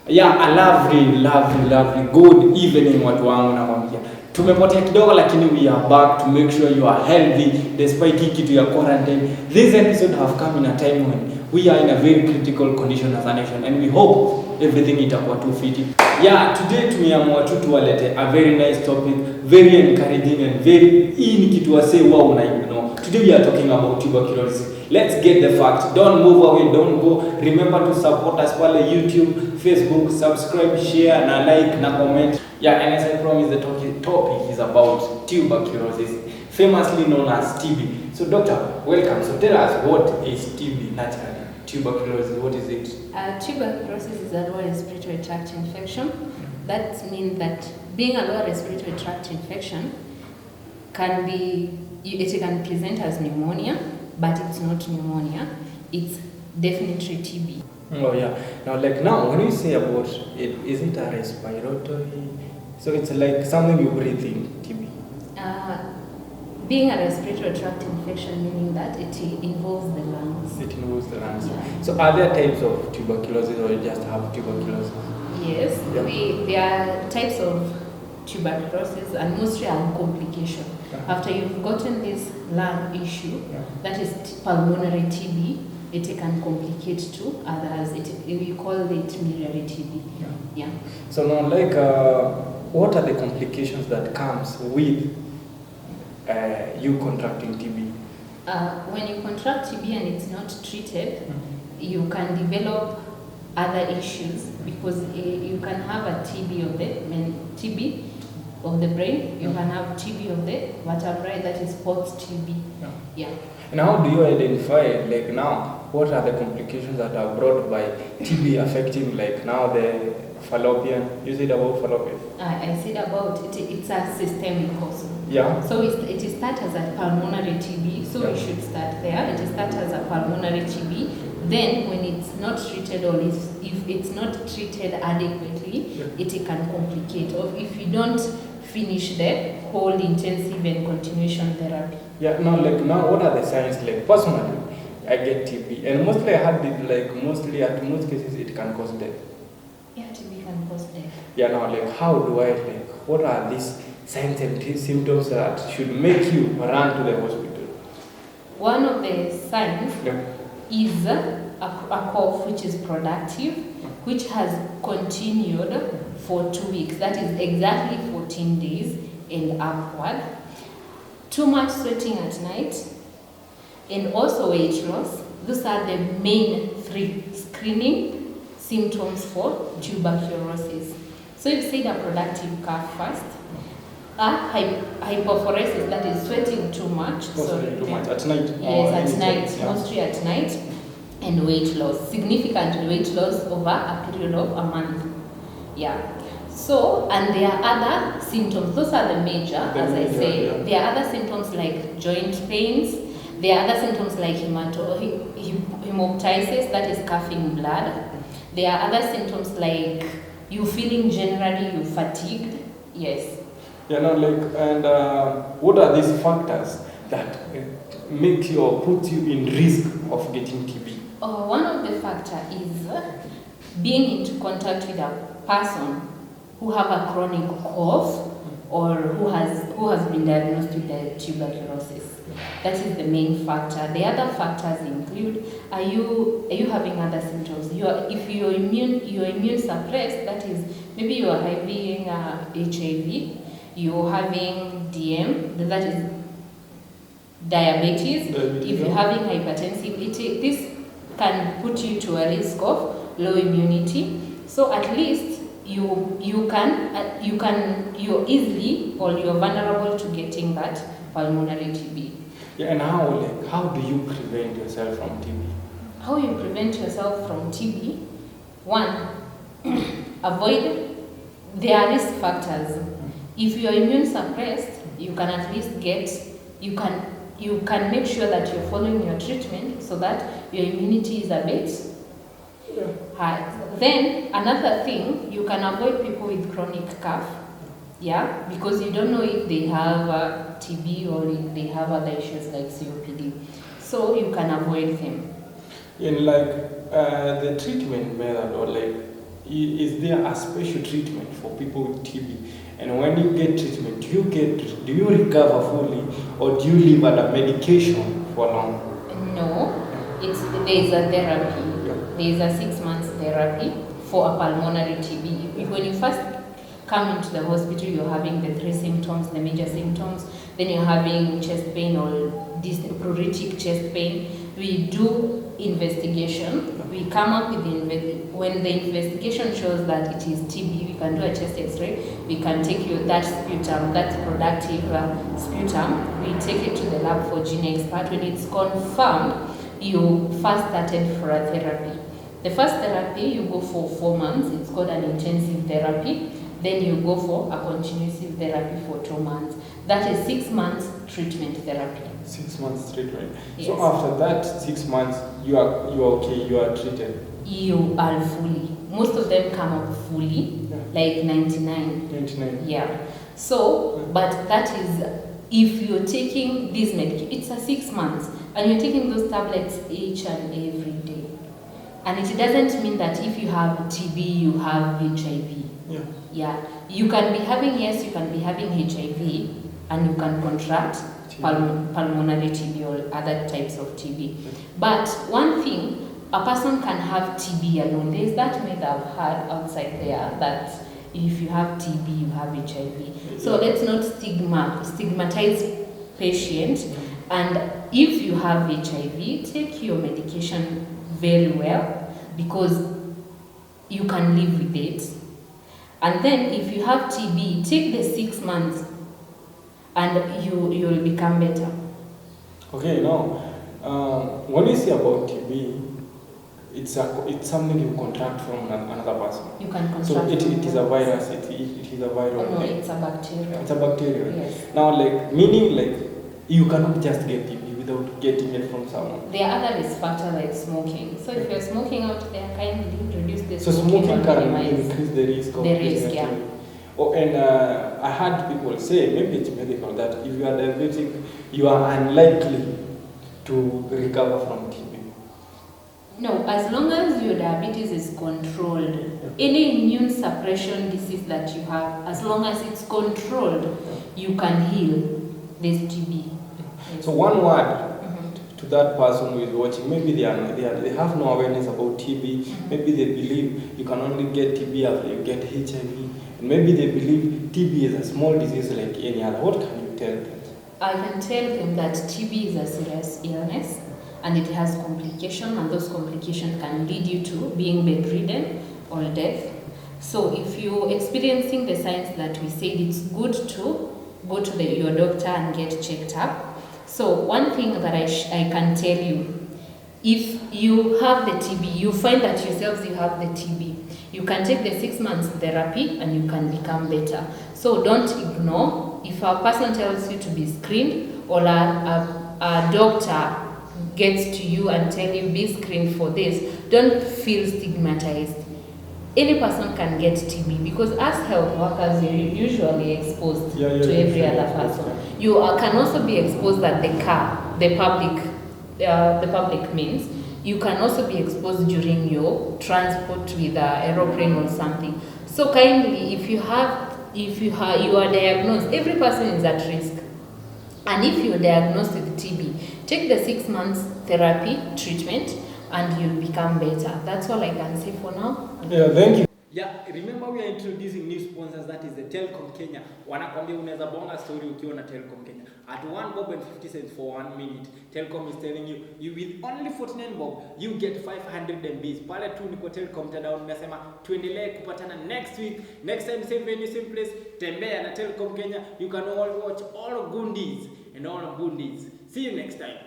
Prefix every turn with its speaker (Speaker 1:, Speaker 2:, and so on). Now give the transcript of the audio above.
Speaker 1: Yeah, a lovely good evening watu wangu nakwambia. Tumepotea kidogo lakini we are back to make sure you are healthy despite hii kitu ya quarantine. This episode have come in a time when we are in a very critical condition as a nation and we hope everything itakuwa too fit. Yeah, today tumeamua tu tuwalete a very nice topic, very encouraging and very in kitu wase wow na you know. Today we are talking about tuberculosis. Let's get the facts. Don't move away, don't go. Remember to support us pale YouTube, Facebook, subscribe, share, na like, na comment. Yeah, and as I promised, the topic is about tuberculosis, famously known as TB. So doctor, welcome. So tell us, what is TB naturally? Tuberculosis, what is it?
Speaker 2: Tuberculosis is a lower respiratory tract infection. That means that being a lower respiratory tract infection can present as pneumonia, but it's not pneumonia, it's definitely TB.
Speaker 1: Oh yeah. Now when you say about it, is it a respiratory? So it's like something you breathe in, TB.
Speaker 2: Being a respiratory tract infection, meaning that it involves the lungs.
Speaker 1: It involves the lungs.
Speaker 2: Yeah.
Speaker 1: So are there types of tuberculosis or you just have tuberculosis?
Speaker 2: Yes,
Speaker 1: Yeah.
Speaker 2: there are types of tuberculosis and mostly are complication.
Speaker 1: Yeah.
Speaker 2: After you've gotten this lung issue,
Speaker 1: Yeah.
Speaker 2: that is pulmonary TB, it can complicate to others. We call it miliary TB. Yeah.
Speaker 1: So now, what are the complications that comes with you contracting TB?
Speaker 2: When you contract TB and it's not treated, you can develop other issues because you can have a TB of the brain, you can have TB of the vertebrae, that is post TB. Yeah.
Speaker 1: And how do you identify, what are the complications that are brought by TB affecting, the fallopian? You said about fallopian?
Speaker 2: I said about it, it's a systemic cause.
Speaker 1: Yeah.
Speaker 2: So it starts as a pulmonary TB, so
Speaker 1: Yeah.
Speaker 2: we should start there. It starts as a pulmonary TB. Then when it's not treated or if it's not treated adequately,
Speaker 1: Yeah.
Speaker 2: it can complicate. Or if you don't finish the whole intensive and continuation therapy.
Speaker 1: Yeah, now what are the signs? Personally, I get TB and mostly I had it mostly at most cases it can cause death.
Speaker 2: Yeah, TB can cause death.
Speaker 1: Yeah, now how do I what are these signs and symptoms that should make you run to the hospital?
Speaker 2: One of the signs
Speaker 1: Yeah.
Speaker 2: is a cough which is productive, which has continued for 2 weeks. That is exactly 14 days and upward. Too much sweating at night, and also weight loss. Those are the main 3 screening symptoms for tuberculosis. So you've said a productive cough first. Hypophoresis, that is sweating too much.
Speaker 1: Too much at night?
Speaker 2: Yes, at night,
Speaker 1: yeah.
Speaker 2: mostly at night. And weight loss, significant weight loss over a period of a month. Yeah. So, and there are other symptoms. Those are the major, as I say.
Speaker 1: Yeah.
Speaker 2: There are other symptoms like joint pains. There are other symptoms like hemoptysis, that is coughing blood. There are other symptoms like you feeling generally fatigued. Yes.
Speaker 1: Yeah, and what are these factors that make you or put you in risk of getting TB?
Speaker 2: One of the factors is being into contact with a person who have a chronic cough or who has been diagnosed with the tuberculosis. That is the main factor. The other factors include: are you having other symptoms? If you're immune suppressed, that is maybe you are having HIV, you're having DM, that is diabetes. If you're having hypertensive, this can put you to a risk of low immunity. So at least you're easily or you're vulnerable to getting that pulmonary TB.
Speaker 1: Yeah, and how do you prevent yourself from TB?
Speaker 2: How you prevent yourself from TB? 1, avoid. There are risk factors. If you are immune suppressed, you can at least you can make sure that you're following your treatment so that your immunity is a bit high. Then another thing, you can avoid people with chronic cough. Yeah, because you don't know if they have TB or if they have other issues like COPD. So you can avoid them.
Speaker 1: In the treatment method or is there a special treatment for people with TB? And when you get treatment, do you recover fully, or do you live under medication for long?
Speaker 2: No, there is a therapy. There is a 6 months therapy for a pulmonary TB. When you first come into the hospital, you're having the 3 symptoms, the major symptoms. Then you're having chest pain or this pruritic chest pain. We do investigation. We come up with when the investigation shows that it is TB, we can do a chest X-ray. We can take you that sputum, that productive sputum. We take it to the lab for gene expert. When it's confirmed, you first started for a therapy. The first therapy you go for 4 months. It's called an intensive therapy. Then you go for a continuous therapy for 2 months. That is 6 months treatment therapy. 6 months treatment.
Speaker 1: Yes. So after that 6 months, you are okay. You are treated.
Speaker 2: You are fully. Most of them come up fully, like 99.
Speaker 1: 99.
Speaker 2: Yeah. So, but that is if you're taking this medication. It's a 6 months, and you're taking those tablets each and every day. And it doesn't mean that if you have TB, you have HIV.
Speaker 1: Yeah.
Speaker 2: Yeah, you can be having HIV, and you can contract pulmonary TB or other types of TB. But one thing, a person can have TB alone. There's that myth I've heard outside there that if you have TB, you have HIV. So let's not stigmatize patients. And if you have HIV, take your medication very well, because you can live with it. And then if you have TB, take the 6 months and you'll become better.
Speaker 1: Okay, now, when you say about TB, it's something you contract from another person.
Speaker 2: You can contract.
Speaker 1: So it is a virus, it is a viral.
Speaker 2: Oh, no, it's a bacteria.
Speaker 1: It's a bacteria.
Speaker 2: Yes.
Speaker 1: Now, meaning you cannot just get TB without getting it from someone.
Speaker 2: There are other risk factors like smoking. So if you're smoking out there, kindly reduce the
Speaker 1: so smoking can increase the risk of
Speaker 2: yeah.
Speaker 1: Oh, and I had people say, maybe it's medical, that if you are diabetic, you are unlikely to recover from TB.
Speaker 2: No, as long as your diabetes is controlled, any immune suppression disease that you have, as long as it's controlled, you can heal this TB. Yes.
Speaker 1: So one word to that person who is watching, maybe they have no awareness about TB, maybe they believe you can only get TB after you get HIV, and maybe they believe TB is a small disease like any other. What can you tell them?
Speaker 2: I can tell them that TB is a serious illness, and it has complications, and those complications can lead you to being bedridden or death. So if you're experiencing the signs that we said, it's good to go to your doctor and get checked up. So one thing that I can tell you, if you have the TB, you find that yourselves you have the TB, you can take the 6 months therapy and you can become better. So don't ignore. If a person tells you to be screened, or a doctor gets to you and tell you be screened for this, don't feel stigmatized. Any person can get TB, because as health workers, you're usually exposed to every other person. You can also be exposed at the car, the public means. You can also be exposed during your transport with an aeroplane or something. So kindly, if you are diagnosed, every person is at risk. And if you're diagnosed with TB, take the 6 months therapy treatment and you'll become better. That's all I can say for now.
Speaker 1: Yeah, thank you. Yeah, remember we are introducing new sponsors, that is the Telkom Kenya. Wanakwambia unaweza bonga story ukiwa na Telkom Kenya. At 1 bob and 50 cents for 1 minute, Telkom is telling you with only 49 bob, you get 500 MBs. Pale tu niko Telkom mtandao nimesema tuendelee kupatana next week. Next time, same venue, same place. Tembea na Telkom Kenya. You can all watch all goodies and all goodies. See you next time.